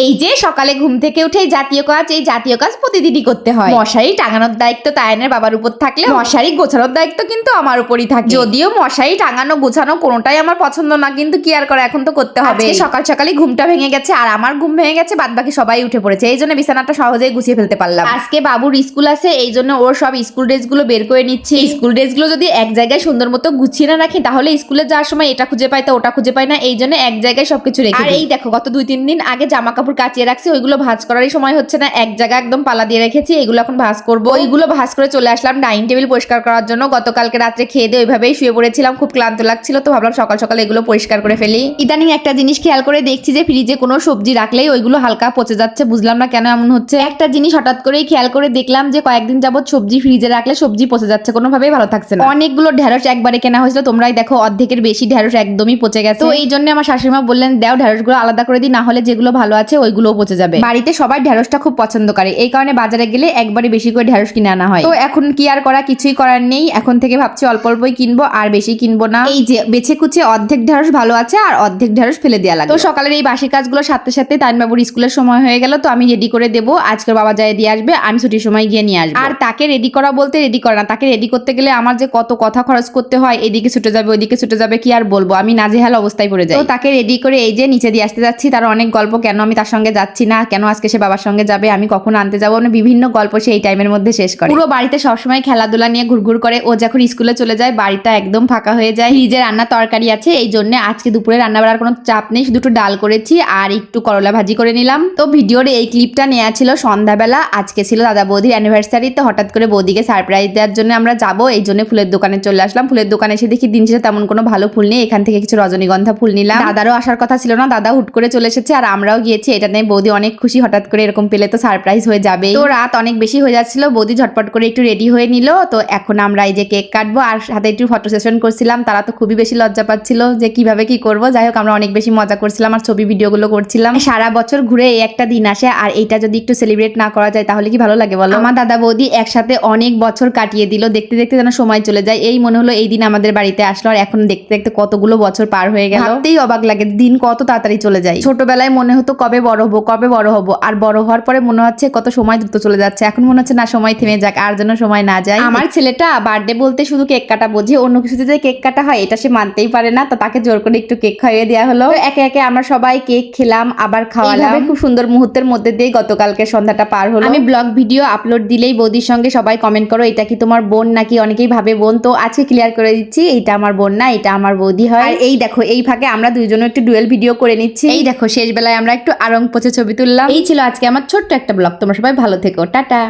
এই যে সকালে ঘুম থেকে উঠে জাতীয় কাজ, এই জাতীয় কাজ প্রতিদিনই করতে হয়। মশারি টাঙানোর দায়িত্ব তায়ানের বাবার উপর থাকলে মশারি গোছানোর দায়িত্ব কিন্তু আমার উপরই থাকে। যদিও মশারি টাঙানো গোছানো কোনোটাই আমার পছন্দ না, কিন্তু কি আর করে, এখন তো করতে হবে। সকাল সকালে ঘুমটা ভেঙে গেছে, আর আমার ঘুম ভেঙে গেছে, বাদ বাকি সবাই উঠে পড়েছে। এই জন্য বিছানাটা সহজেই গুছিয়ে ফেলতে পারলাম। আজকে বাবুর স্কুল আছে, এই জন্য ওর সব স্কুল ড্রেস গুলো বের করে নিচ্ছি। স্কুল ড্রেস গুলো যদি এক জায়গায় সুন্দর মতো গুছিয়ে না রাখি, তাহলে স্কুলে যাওয়ার সময় এটা খুঁজে পাই তো ওটা খুঁজে পাই না। এই জন্য এক জায়গায় সবকিছু রেখে। আর এই দেখো, গত 2-3 দিন আগে জামা কাপড় কাচিয়ে রাখছি, ওইগুলো ভাঁজ করারই সময় হচ্ছে না। এক জায়গায় একদম পালা দিয়ে রেখেছি, এগুলো এখন ভাঁজ করবো। ওইগুলো ভাঁজ করে চলে আসলাম ডাইনিং টেবিল পরিষ্কার করার জন্য। গতকালকে রাত্রে খেয়ে দিয়ে ওইভাবেই শুয়ে পড়েছিলাম, খুব ক্লান্ত লাগছিল, তো ভাবলাম সকাল সকাল এগুলো পরিষ্কার করে ফেলি। ইদানিং একটা জিনিস খেয়াল করে দেখছি যে ফ্রিজে কোনো সবজি রাখলেই ওইগুলো হালকা পচে যাচ্ছে। বুঝলাম না কেন এমন হচ্ছে। একটা জিনিস হঠাৎ করেই খেয়াল করে দেখলাম যে কয়েকদিন যাবত সবজি ফ্রিজে রাখলে সবজি পচে যাচ্ছে, কোনোভাবেই ভালো থাকছে না। অনেকগুলো ঢেঁড়স একবারে কেনা হয়েছিল, তোমরাই দেখো অর্ধেকের বেশি ঢেঁড়স একদমই পচে গেছে। তো এই জন্য আমার শাশুড়িমা বললেন, দাও ঢেঁড়সগুলো আলাদা করে দিই, না হলে যেগুলো ভালো আছে ওইগুলোও পচে যাবে। বাড়িতে সবাই ঢেঁড়সটা খুব পছন্দ করে, এই কারণে বাজারে গেলে একবারে বেশি করে ঢেঁড়স কিনে আনা হয়। তো এখন কি আর করা, কিছুই করার নেই। এখন থেকে ভাবছি অল্প অল্পই কিনবো, আর বেশি কিনবো না। এই যে বেছে কুচে অর্ধেক ঢেঁড়স ভালো আছে, আর অর্ধেক ঢেঁড়স ফেলে দেওয়া লাগে। তো সকালের এই বাসি কাজগুলো সাথে সাথে তাইনবাবুর স্কুলের সময় হয়ে গেল, তো আমি রেডি করে দেবো। আজকের বাবা যায় দিয়ে আসবে, আমি ছুটির সময় গিয়ে নিয়ে আসবো। আর তাকে রেডি করা বলতে রেডি করা না, তাকে রেডি করতে গেলে আমার যে কত কথা খরচ করতে হয়, এদিকে ছুটে যাবে ওইদিকে ছুটে যাবে, কি আর বলবো, আমি নাজেহাল অবস্থায় পড়ে যাই। তো তাকে রেডি করে এই যে নিচে দিয়ে আসতে যাচ্ছি। তার অনেক গল্প, কেন আমি তার সঙ্গে যাচ্ছি না, কেন আজকে সে বাবার সঙ্গে যাবে, আমি কখন আনতে যাবো, মানে বিভিন্ন গল্প সে এই টাইমের মধ্যে শেষ করে। পুরো বাড়িতে সবসময় খেলাধুলা নিয়ে ঘুরঘুর করে। ও যখন স্কুলে চলে যায় বাড়িটা একদম ফাঁকা হয়ে যায়। ফ্রিজে রান্না তরকারি আছে, এই জন্য আজকে দুপুরে রান্না বাড়ার কোনো চাপ নেই, শুধু একটু ডাল করেছি আর একটু করলা ভাজি করে নিলাম। তো ভিডিওর এই ক্লিপটা নেওয়া ছিল সন্ধ্যাবেলা, আজকে ছিল দাদা বৌদির অ্যানিভার্সারি। তো হঠাৎ করে বৌদিকে সারপ্রাইজ দেওয়ার জন্য আমরা যাবো, এই জন্য ফুলের দোকানে চলে আসলাম। ফুলের দোকানে এসে দেখি দিন শেষে তেমন কোনো ভালো ফুল নেই, এখান থেকে কিছু রজনীগন্ধা ফুল নিলাম। দাদারও আসার কথা ছিল না, দাদা হুট করে চলে এসেছে, আর আমরাও গিয়েছি। এটা নিয়ে বৌদি অনেক খুশি, হঠাৎ করে এরকম পেলে তো সারপ্রাইজ হয়ে যাবে। তো রাত অনেক বেশি হয়ে যাচ্ছিল, বৌদি ঝটপট করে একটু রেডি হয়ে নিল। তো এখন আমরা এই যে কেক কাটবো, আর সাথে একটু ফটো সেশন করছিলাম। তারা তো খুবই বেশি লজ্জা পাচ্ছিল যে কিভাবে কি করবো। যাই হোক, আমরা অনেক বেশি মজা করছিলাম আর ছবি ভিডিওগুলো করছিলাম। সারা বছর ঘুরে এই একটা দিন আসে, আর এইটা যদি একটু সেলিব্রেট না করা যায় তাহলে কি ভালো লাগে বলো। আমার দাদা বৌদি একসাথে অনেক বছর কাটিয়ে দিল, দেখতে দেখতে যেন সময় চলে যায়। এই মনে হলো এই দিন আমাদের বাড়িতে আসলো, আর এখন দেখতে দেখতে কতগুলো বছর পার হয়ে গেল। ভাবতেই অবাক লাগে দিন কত তাড়াতাড়ি চলে যায়। ছোটবেলায় মনে হতো কবে বড় হবো কবে বড় হবো, আর বড় হওয়ার পরে মনে হচ্ছে কত সময় দ্রুত চলে যাচ্ছে। এখন মনে হচ্ছে না, সময় থেমে যাক, আর যেন সময় না যায়। আমার ছেলেটা বার্থডে বলতে শুধু কেক কাটা বোঝে, অন্য কিছুতে যে কেক কাটা হয় এটা সে মানতেই পারে না। তো তাকে জোর করে একটু কেক খাইয়ে দেওয়া হলো। একে একে আমরা সবাই কেক খেলাম, আবার খাওয়ালাম। খুব সুন্দর মুহূর্তের মধ্যে দিয়ে গতকালকে সন্ধ্যাটা পার হলো। আমি ব্লগ ভিডিও আপলোড দিলেই বৌদির সঙ্গে সবাই কমেন্ট করো, এটা কি তোমার বোন নাকি, অনেকেই ভাবে বোন। তো আজকে ক্লিয়ার করে দিচ্ছি, এটা আমার বোন না, এটা আমার বৌদি হয়। আর এই দেখো, এই ফাঁকে আমরা দুইজনে একটু ডুয়েল ভিডিও করে নিচ্ছি। এই দেখো, শেষ বেলায় আমরা একটু আরং পোছে ছবি তুললাম। এই ছিল আজকে আমার ছোট্ট একটা ব্লগ। তোমরা সবাই ভালো থেকো, টাটা।